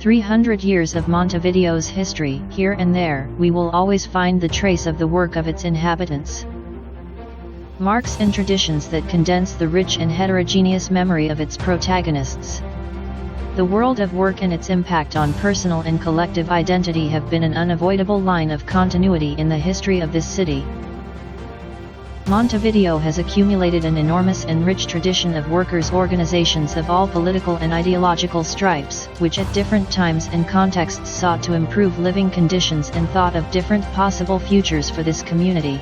300 years of Montevideo's history, here and there, we will always find the trace of the work of its inhabitants. Marks and traditions that condense the rich and heterogeneous memory of its protagonists. The world of work and its impact on personal and collective identity have been an unavoidable line of continuity in the history of this city. Montevideo has accumulated an enormous and rich tradition of workers' organizations of all political and ideological stripes, which at different times and contexts sought to improve living conditions and thought of different possible futures for this community.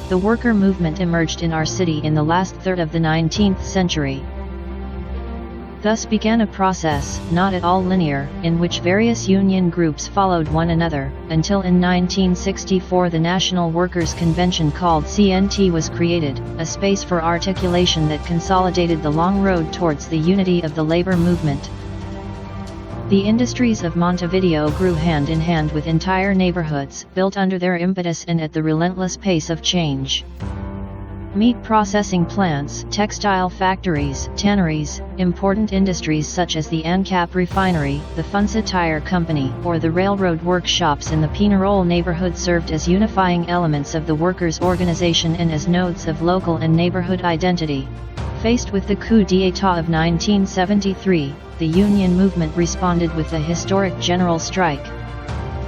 The worker movement emerged in our city in the last third of the 19th century. Thus began a process, not at all linear, in which various union groups followed one another, until in 1964 the National Workers' Convention called CNT was created, a space for articulation that consolidated the long road towards the unity of the labor movement. The industries of Montevideo grew hand in hand with entire neighborhoods, built under their impetus and at the relentless pace of change. Meat processing plants, textile factories, tanneries, important industries such as the ANCAP refinery, the Funza Tire Company, or the railroad workshops in the Peñarol neighborhood served as unifying elements of the workers' organization and as nodes of local and neighborhood identity. Faced with the coup d'état of 1973, the union movement responded with the historic general strike.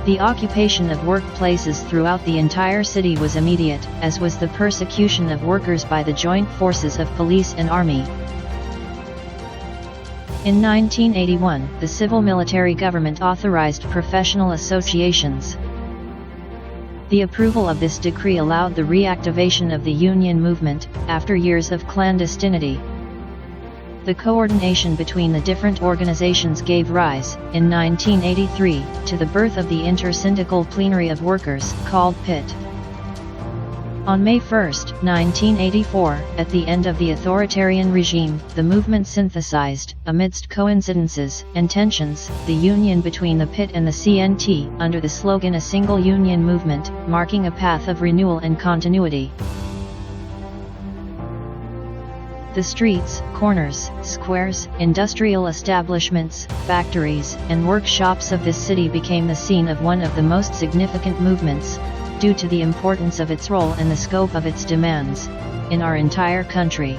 The occupation of workplaces throughout the entire city was immediate, as was the persecution of workers by the joint forces of police and army. In 1981, the civil-military government authorized professional associations. The approval of this decree allowed the reactivation of the union movement, after years of clandestinity. The coordination between the different organizations gave rise, in 1983, to the birth of the Intersyndical Plenary of Workers, called PIT. On May 1, 1984, at the end of the authoritarian regime, the movement synthesized, amidst coincidences and tensions, the union between the PIT and the CNT, under the slogan "A Single Union Movement," marking a path of renewal and continuity. The streets, corners, squares, industrial establishments, factories, and workshops of this city became the scene of one of the most significant movements, due to the importance of its role and the scope of its demands, in our entire country.